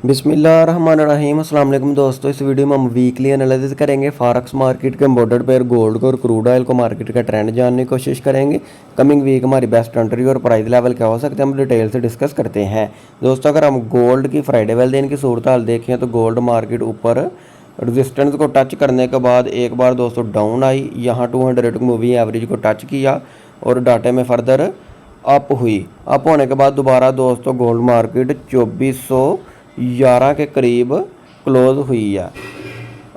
बिस्मिल्लाहिर्रहमानिर्रहीम। अस्सलाम वालेकुम दोस्तों, इस वीडियो में हम वीकली एनालिसिस करेंगे फॉरेक्स मार्केट के इम्पोर्टेड पेयर गोल्ड को और क्रूड ऑयल को मार्केट का ट्रेंड जानने की कोशिश करेंगे। कमिंग वीक हमारी बेस्ट एंट्री और प्राइस लेवल क्या हो सकते हैं हम डिटेल से डिस्कस करते हैं। दोस्तों अगर हम गोल्ड की फ्राइडे वाले दिन की सूरत हाल देखें तो गोल्ड मार्केट ऊपर रेजिस्टेंस को टच करने के बाद एक बार दोस्तों डाउन आई, यहाँ 200 मूवी एवरेज को टच किया और डाटे में फर्दर अप हुई। अप होने के बाद दोबारा दोस्तों गोल्ड मार्केट 2411 के करीब क्लोज हुई है।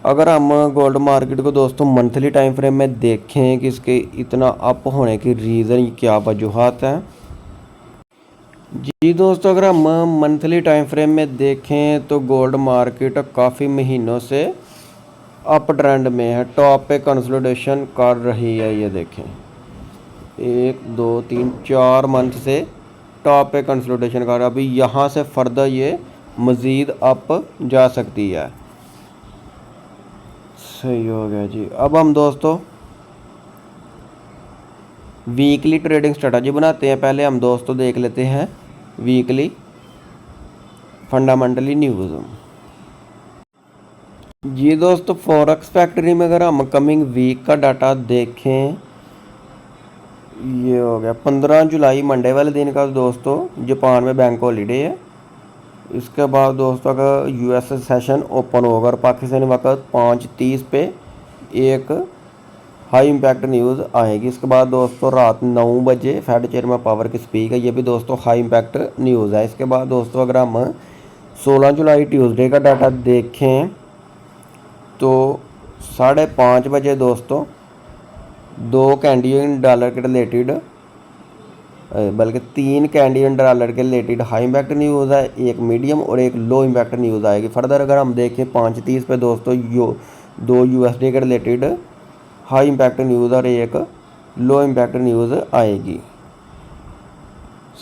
अगर हम गोल्ड मार्केट को दोस्तों मंथली टाइम फ्रेम में देखें कि इसके इतना अप होने की रीज़न क्या वजूहत हैं। जी दोस्तों अगर हम मंथली टाइम फ्रेम में देखें तो गोल्ड मार्केट काफ़ी महीनों से अप ट्रेंड में है, टॉप पे कंसोलिडेशन कर रही है। ये देखें 1 2 3 4 मंथ से टॉप पे कंसोलिडेशन कर रहा है। अभी यहाँ से फर्दर ये मज़ीद अप जा सकती है। सही हो गया जी। अब हम दोस्तों वीकली ट्रेडिंग स्ट्रेटजी बनाते हैं। पहले हम दोस्तों देख लेते हैं वीकली फंडामेंटली न्यूज़। जी दोस्तों फॉरेक्स फैक्ट्री में अगर हम कमिंग वीक का डाटा देखें, ये हो गया 15 जुलाई मंडे वाले दिन का दोस्तों जापान में बैंक हॉलीडे है। इसके बाद दोस्तों का यूएस सेशन ओपन होगा और पाकिस्तानी वक्त 5:30 पे एक हाई इम्पैक्ट न्यूज़ आएगी। इसके बाद दोस्तों रात 9 बजे फेड चेयरमैन पावर की स्पीक है, ये भी दोस्तों हाई इम्पैक्ट न्यूज़ है। इसके बाद दोस्तों अगर हम 16 जुलाई ट्यूसडे का डाटा देखें तो 5:30 बजे दोस्तों 2 कैनेडियन डॉलर के रिलेटेड बल्कि 3 कैनेडियन डॉलर के रिलेटेड हाई इम्पैक्ट न्यूज़ है, एक मीडियम और एक लो इम्पैक्ट न्यूज़ आएगी। फर्दर अगर हम देखें 5:30 पे दोस्तों 2 यूएसडी के रिलेटेड हाई इम्पैक्ट न्यूज़ और एक लो इम्पैक्ट न्यूज़ आएगी।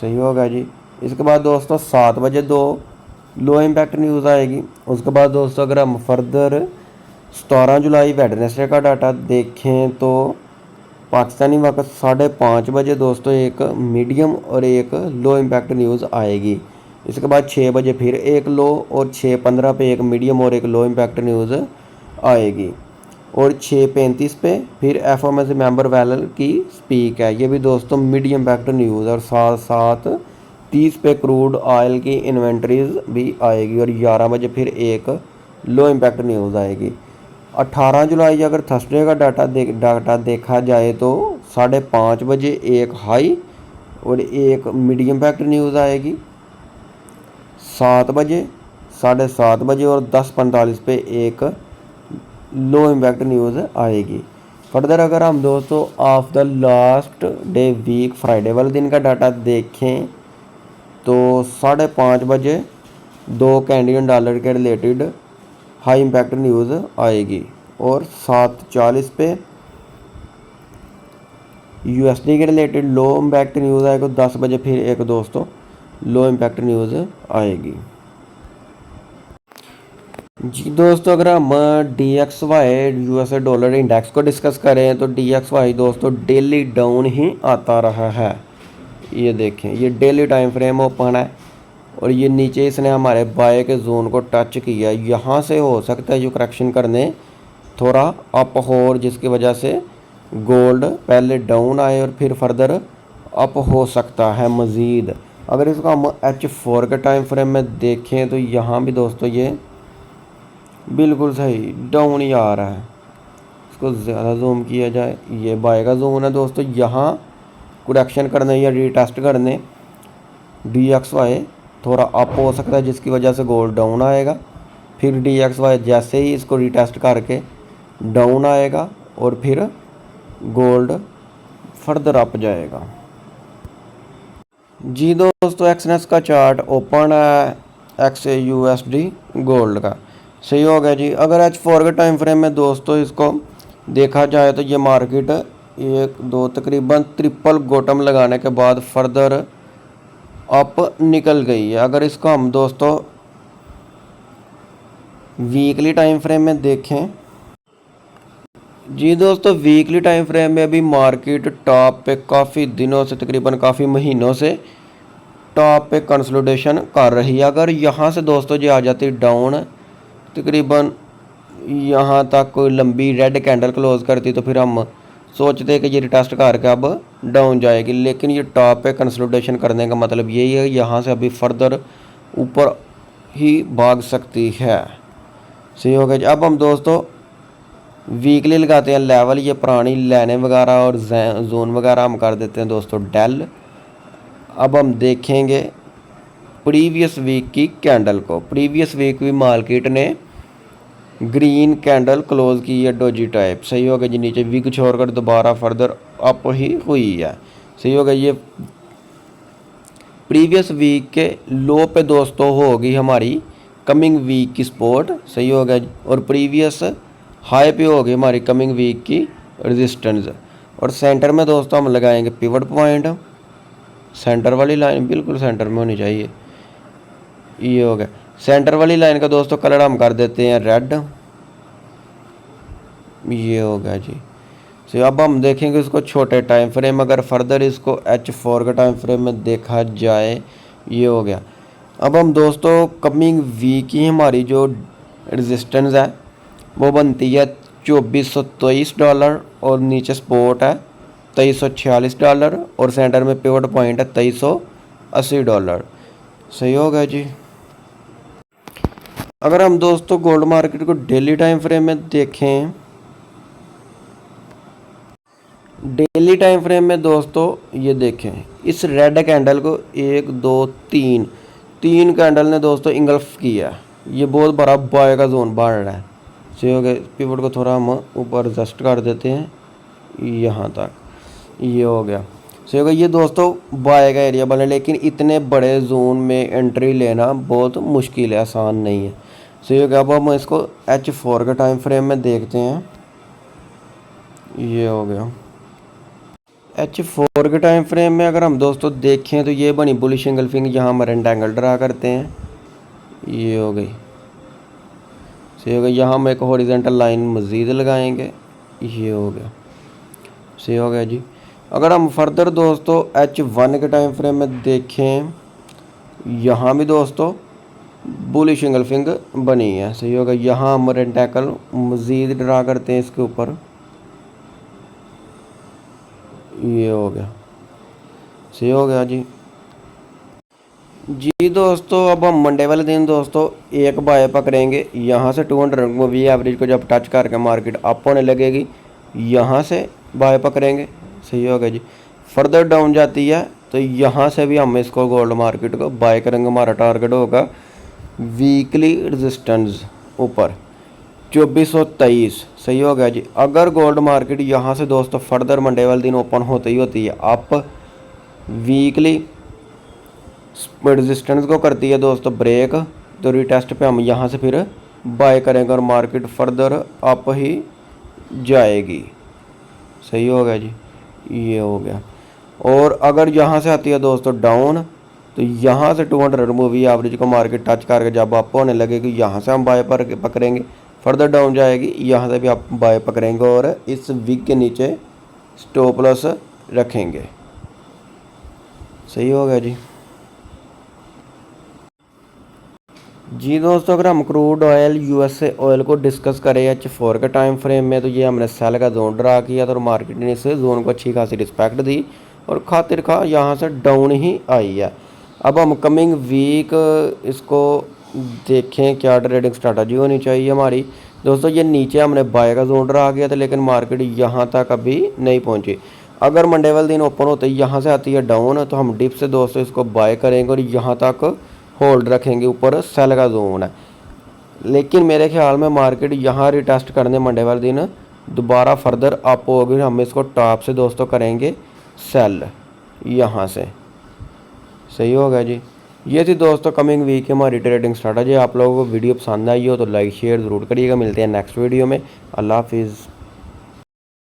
सही होगा जी। इसके बाद दोस्तों 7 बजे 2 लो इम्पैक्ट न्यूज़ आएगी। उसके बाद दोस्तों अगर हम फर्दर 17 जुलाई वेडनेसडे का डाटा देखें तो पाकिस्तानी वक्त 5:30 बजे दोस्तों एक मीडियम और एक लो इम्पैक्ट न्यूज़ आएगी। इसके बाद 6 बजे फिर एक लो और 6:15 पे एक मीडियम और एक लो इम्पैक्ट न्यूज़ आएगी और 6:35 पे फिर एफओएमसी मेंबर वैलल की स्पीक है, ये भी दोस्तों मीडियम इम्पैक्ट न्यूज़। और साथ साथ 30 पे क्रूड ऑयल की इन्वेंट्रीज भी आएगी और 11 बजे फिर एक लो इम्पैक्ट न्यूज़ आएगी। 18 जुलाई अगर थर्सडे का डाटा देखा जाए तो 5:30 बजे एक हाई और एक मीडियम इम्पैक्ट न्यूज़ आएगी। 7 बजे 7:30 बजे और 10:45 पे एक लो इम्पैक्ट न्यूज़ आएगी। फर्दर अगर हम दोस्तों of the last day week Friday वाले दिन का डाटा देखें तो 5:30 बजे 2 कैनेडियन डॉलर के रिलेटेड हाई इम्पैक्ट न्यूज़ आएगी और 7:40 पे यूएसडी के रिलेटेड लो इम्पैक्ट न्यूज़ आएगा। 10 बजे फिर एक दोस्तों लो इम्पैक्ट न्यूज़ आएगी। जी दोस्तों अगर हम DXY यूएसए डॉलर इंडेक्स को डिस्कस करें तो DXY दोस्तों डेली डाउन ही आता रहा है। ये देखें ये डेली टाइम फ्रेम ओपन है और ये नीचे इसने हमारे बाय के जोन को टच किया। यहाँ से हो सकता है जो करेक्शन करने थोड़ा अप हो और जिसकी वजह से गोल्ड पहले डाउन आए और फिर फर्दर अप हो सकता है मज़ीद। अगर इसको हम H4 के टाइम फ्रेम में देखें तो यहाँ भी दोस्तों ये बिल्कुल सही डाउन ही आ रहा है। इसको ज़्यादा जूम किया जाए, ये बाय का जोन है दोस्तों। यहाँ करेक्शन करने या रीटेस्ट करने DXY थोड़ा अप हो सकता है जिसकी वजह से गोल्ड डाउन आएगा। फिर DXY जैसे ही इसको रीटेस्ट करके डाउन आएगा और फिर गोल्ड फर्दर अप जाएगा। जी दोस्तों एक्सनेस का चार्ट ओपन है XAUSD गोल्ड का। सही हो गया जी। अगर H4 के टाइम फ्रेम में दोस्तों इसको देखा जाए तो ये मार्केट 1 2 तकरीबन ट्रिपल बॉटम लगाने के बाद फर्दर अप निकल गई है। अगर इसको हम दोस्तों वीकली टाइम फ्रेम में देखें, जी दोस्तों वीकली टाइम फ्रेम में भी मार्केट टॉप पे काफ़ी दिनों से तकरीबन काफ़ी महीनों से टॉप पे कंसोलिडेशन कर रही है। अगर यहाँ से दोस्तों ये आ जाती डाउन तकरीबन यहाँ तक कोई लंबी रेड कैंडल क्लोज करती तो फिर हम सोचते हैं कि ये रिटेस्ट करके अब डाउन जाएगी, लेकिन ये टॉप पे कंसोलिडेशन करने का मतलब यही है यहाँ से अभी फर्दर ऊपर ही भाग सकती है। सही हो गया। अब हम दोस्तों वीकली लगाते हैं लेवल, ये पुरानी लाइनें वगैरह और जोन वगैरह हम कर देते हैं दोस्तों डेल। अब हम देखेंगे प्रीवियस वीक की कैंडल को। प्रीवियस वीक भी मार्केट ने ग्रीन कैंडल क्लोज की है डोजी टाइप। सही हो गया जी। नीचे वीक छोड़कर दोबारा फर्दर अप ही हुई है। सही हो गया। ये प्रीवियस वीक के लो पे दोस्तों होगी हमारी कमिंग वीक की सपोर्ट। सही हो गया। और प्रीवियस हाई पे होगी हमारी कमिंग वीक की रेजिस्टेंस। और सेंटर में दोस्तों हम लगाएंगे पिवट पॉइंट। सेंटर वाली लाइन बिल्कुल सेंटर में होनी चाहिए। ये हो गया। सेंटर वाली लाइन का दोस्तों कलर हम कर देते हैं रेड। ये हो गया जी। तो अब हम देखेंगे इसको छोटे टाइम फ्रेम, अगर फर्दर इसको H4 के टाइम फ्रेम में देखा जाए। ये हो गया। अब हम दोस्तों कमिंग वीक की हमारी जो रेजिस्टेंस है वो बनती है $2423 और नीचे सपोर्ट है $2346 और सेंटर में पिवट पॉइंट है $2380। सही हो गया जी। अगर हम दोस्तों गोल्ड मार्केट को डेली टाइम फ्रेम में देखें, डेली टाइम फ्रेम में दोस्तों ये देखें इस रेड कैंडल को 1 2 3 कैंडल ने दोस्तों इंगल्फ किया। ये बहुत बड़ा बाय का जोन बढ़ रहा है। सही हो गया। पिवट को थोड़ा हम ऊपर एडजस्ट कर देते हैं यहाँ तक। ये हो गया। सही हो गया। ये दोस्तों बाय का एरिया बने, लेकिन इतने बड़े जोन में एंट्री लेना बहुत मुश्किल है, आसान नहीं है। सही हो गया। अब हम इसको H4 के टाइम फ्रेम में देखते हैं। ये हो गया। H4 के टाइम फ्रेम में अगर हम दोस्तों देखें तो ये बनी बुलिश एंगल्फिंग, यहाँ हम रेक्टेंगल ड्रा करते हैं। ये हो गई। सही हो गया। यहाँ हम एक हॉरिजॉन्टल लाइन मज़ीद लगाएंगे। ये हो गया। सही हो गया जी। अगर हम फर्दर दोस्तों H1 के टाइम फ्रेम में देखें, यहाँ भी दोस्तों बुलिश एंगल्फिंग बनी है। सही हो गया। यहाँ हम रेक्टेंगल मज़ीद ड्रा करते हैं इसके ऊपर। ये हो गया। सही हो गया जी। जी दोस्तों अब हम मंडे वाले दिन दोस्तों एक बाय पकड़ेंगे। यहाँ से 200 मूवी एवरेज को जब टच करके मार्केट अप होने लगेगी, यहाँ से बाय पकड़ेंगे। सही हो गया जी। फर्दर डाउन जाती है तो यहाँ से भी हम इसको गोल्ड मार्केट को बाय करेंगे। हमारा टारगेट होगा वीकली रेजिस्टेंस ऊपर 2423। सही हो गया जी। अगर गोल्ड मार्केट यहाँ से दोस्तों फर्दर मंडे वाले दिन ओपन होती है अप, वीकली रेजिस्टेंस को करती है दोस्तों ब्रेक, तो रिटेस्ट पे हम यहाँ से फिर बाय करेंगे और मार्केट फर्दर अप ही जाएगी। सही हो गया जी। ये हो गया। और अगर यहाँ से आती है दोस्तों डाउन, तो यहाँ से 200 मूवी एवरेज को मार्केट टच करके जब अप होने लगेगी, यहाँ से हम बाय पर पकड़ेंगे। फर्दर डाउन जाएगी, यहाँ से भी आप बाय पकड़ेंगे और इस वीक के नीचे स्टॉप लॉस रखेंगे। सही हो गया जी। जी दोस्तों अगर हम क्रूड ऑयल USA ऑयल को डिस्कस करें H4 के टाइम फ्रेम में, तो ये हमने सेल का जोन ड्रा किया था और मार्केट ने इस जोन को अच्छी खासी रिस्पेक्ट दी और खातिर खा यहाँ से डाउन ही आई है। अब हम कमिंग वीक इसको देखें क्या ट्रेडिंग स्ट्रैटेजी होनी चाहिए हमारी। दोस्तों ये नीचे हमने बाय का जोन ड्रा किया था, लेकिन मार्केट यहाँ तक अभी नहीं पहुँची। अगर मंडे वाले दिन ओपन होते यहाँ से आती है डाउन, तो हम डिप से दोस्तों इसको बाय करेंगे और यहाँ तक होल्ड रखेंगे। ऊपर सेल का जोन है, लेकिन मेरे ख्याल में मार्केट यहाँ रिटेस्ट करने मंडे वाले दिन दोबारा फर्दर अप होगी। हम इसको टॉप से दोस्तों करेंगे सेल यहाँ से। सही हो गया जी। ये थी दोस्तों कमिंग वीक की हमारी ट्रेडिंग स्ट्रैटेजी। आप लोगों को वीडियो पसंद आई हो तो लाइक शेयर ज़रूर करिएगा। मिलते हैं नेक्स्ट वीडियो में। अल्लाह हाफिज़।